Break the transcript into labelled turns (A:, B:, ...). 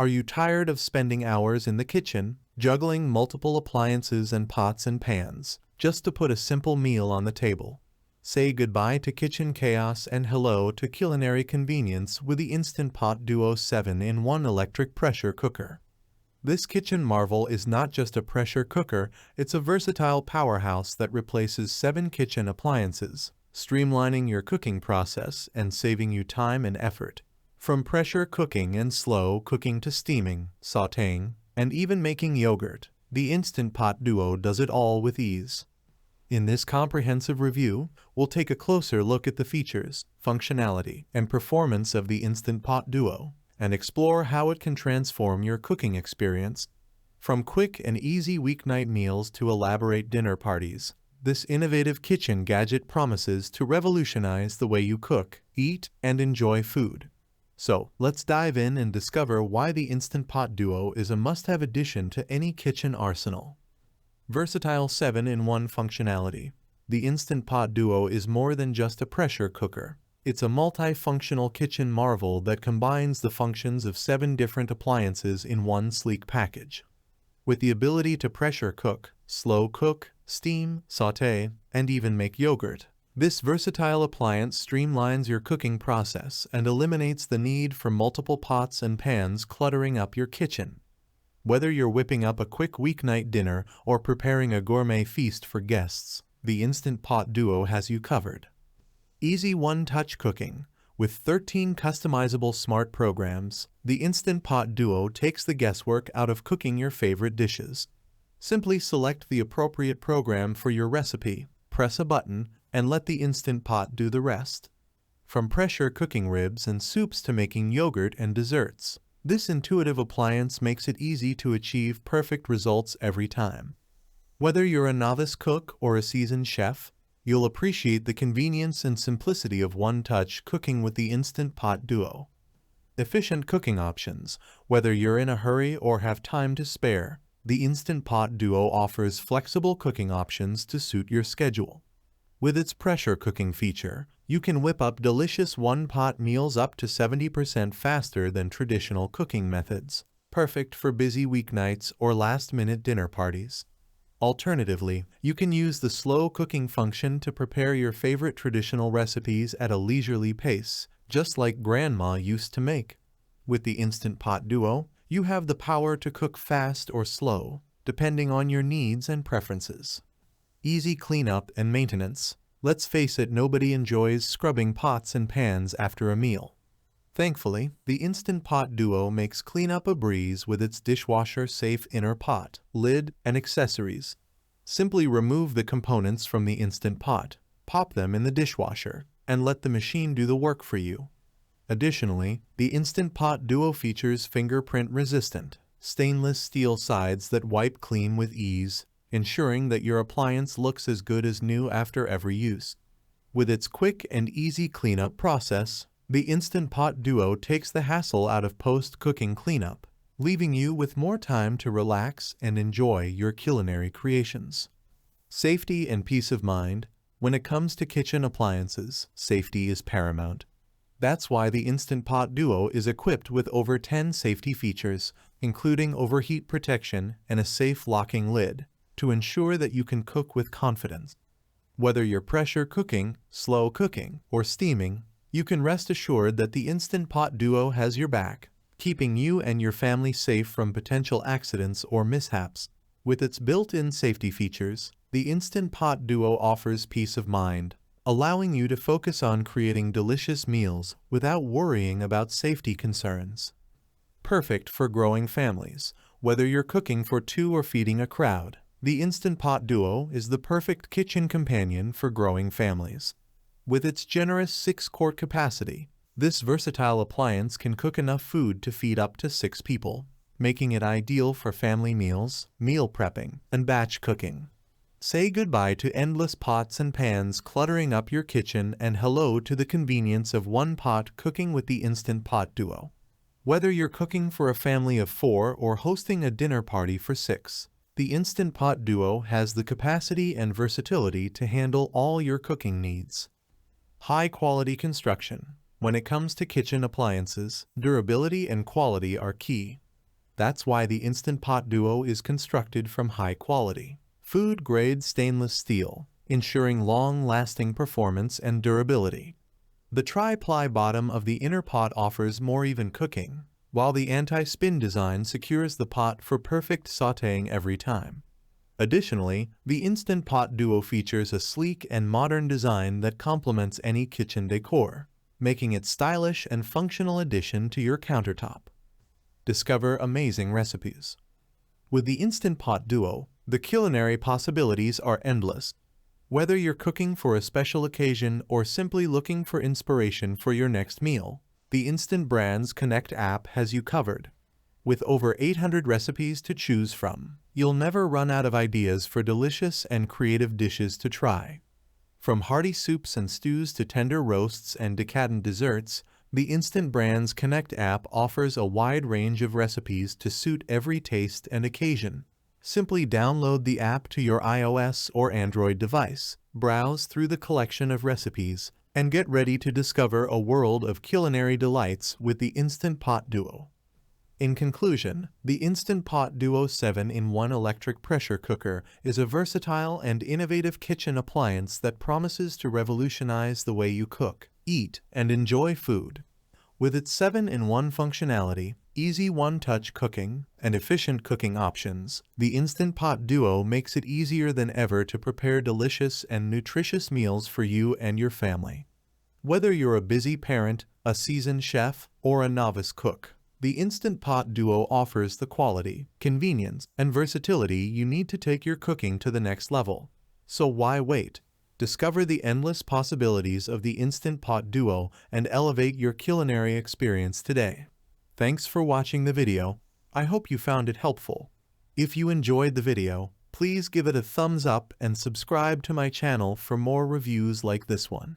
A: Are you tired of spending hours in the kitchen, juggling multiple appliances and pots and pans, just to put a simple meal on the table? Say goodbye to kitchen chaos and hello to culinary convenience with the Instant Pot Duo 7-in-1 electric pressure cooker. This kitchen marvel is not just a pressure cooker, it's a versatile powerhouse that replaces 7 kitchen appliances, streamlining your cooking process and saving you time and effort. From pressure cooking and slow cooking to steaming, sautéing, and even making yogurt, the Instant Pot Duo does it all with ease. In this comprehensive review, we'll take a closer look at the features, functionality, and performance of the Instant Pot Duo, and explore how it can transform your cooking experience. From quick and easy weeknight meals to elaborate dinner parties, this innovative kitchen gadget promises to revolutionize the way you cook, eat, and enjoy food. So, let's dive in and discover why the Instant Pot Duo is a must-have addition to any kitchen arsenal. Versatile 7-in-1 functionality. The Instant Pot Duo is more than just a pressure cooker. It's a multifunctional kitchen marvel that combines the functions of 7 different appliances in one sleek package. With the ability to pressure cook, slow cook, steam, sauté, and even make yogurt, this versatile appliance streamlines your cooking process and eliminates the need for multiple pots and pans cluttering up your kitchen. Whether you're whipping up a quick weeknight dinner or preparing a gourmet feast for guests, the Instant Pot Duo has you covered. Easy one-touch cooking. With 13 customizable smart programs, the Instant Pot Duo takes the guesswork out of cooking your favorite dishes. Simply select the appropriate program for your recipe, press a button, and let the Instant Pot do the rest. From pressure cooking ribs and soups to making yogurt and desserts, this intuitive appliance makes it easy to achieve perfect results every time. Whether you're a novice cook or a seasoned chef, you'll appreciate the convenience and simplicity of one-touch cooking with the Instant Pot Duo. Efficient cooking options. Whether you're in a hurry or have time to spare, the Instant Pot Duo offers flexible cooking options to suit your schedule. With its pressure cooking feature, you can whip up delicious one-pot meals up to 70% faster than traditional cooking methods, perfect for busy weeknights or last-minute dinner parties. Alternatively, you can use the slow cooking function to prepare your favorite traditional recipes at a leisurely pace, just like Grandma used to make. With the Instant Pot Duo, you have the power to cook fast or slow, depending on your needs and preferences. Easy cleanup and maintenance. Let's face it, nobody enjoys scrubbing pots and pans after a meal. Thankfully, the Instant Pot Duo makes cleanup a breeze with its dishwasher-safe inner pot, lid, and accessories. Simply remove the components from the Instant Pot, pop them in the dishwasher, and let the machine do the work for you. Additionally, the Instant Pot Duo features fingerprint-resistant, stainless steel sides that wipe clean with ease, ensuring that your appliance looks as good as new after every use. With its quick and easy cleanup process, the Instant Pot Duo takes the hassle out of post-cooking cleanup, leaving you with more time to relax and enjoy your culinary creations. Safety and peace of mind. When it comes to kitchen appliances, safety is paramount. That's why the Instant Pot Duo is equipped with over 10 safety features, including overheat protection and a safe locking lid, to ensure that you can cook with confidence. Whether you're pressure cooking, slow cooking, or steaming, you can rest assured that the Instant Pot Duo has your back, keeping you and your family safe from potential accidents or mishaps. With its built-in safety features, the Instant Pot Duo offers peace of mind, allowing you to focus on creating delicious meals without worrying about safety concerns. Perfect for growing families. Whether you're cooking for 2 or feeding a crowd, the Instant Pot Duo is the perfect kitchen companion for growing families. With its generous 6-quart capacity, this versatile appliance can cook enough food to feed up to 6 people, making it ideal for family meals, meal prepping, and batch cooking. Say goodbye to endless pots and pans cluttering up your kitchen and hello to the convenience of one-pot cooking with the Instant Pot Duo. Whether you're cooking for a family of 4 or hosting a dinner party for 6, the Instant Pot Duo has the capacity and versatility to handle all your cooking needs. High-quality construction. When it comes to kitchen appliances, durability and quality are key. That's why the Instant Pot Duo is constructed from high-quality, food-grade stainless steel, ensuring long-lasting performance and durability. The tri-ply bottom of the inner pot offers more even cooking, while the anti-spin design secures the pot for perfect sautéing every time. Additionally, the Instant Pot Duo features a sleek and modern design that complements any kitchen decor, making it stylish and functional addition to your countertop. Discover amazing recipes. With the Instant Pot Duo, the culinary possibilities are endless. Whether you're cooking for a special occasion or simply looking for inspiration for your next meal, the Instant Brands Connect app has you covered. With over 800 recipes to choose from, you'll never run out of ideas for delicious and creative dishes to try. From hearty soups and stews to tender roasts and decadent desserts, the Instant Brands Connect app offers a wide range of recipes to suit every taste and occasion. Simply download the app to your iOS or Android device, browse through the collection of recipes, and get ready to discover a world of culinary delights with the Instant Pot Duo. In conclusion, the Instant Pot Duo 7-in-1 electric pressure cooker is a versatile and innovative kitchen appliance that promises to revolutionize the way you cook, eat, and enjoy food. With its 7-in-1 functionality, easy one-touch cooking, and efficient cooking options, the Instant Pot Duo makes it easier than ever to prepare delicious and nutritious meals for you and your family. Whether you're a busy parent, a seasoned chef, or a novice cook, the Instant Pot Duo offers the quality, convenience, and versatility you need to take your cooking to the next level. So why wait? Discover the endless possibilities of the Instant Pot Duo and elevate your culinary experience today. Thanks for watching the video. I hope you found it helpful. If you enjoyed the video, please give it a thumbs up and subscribe to my channel for more reviews like this one.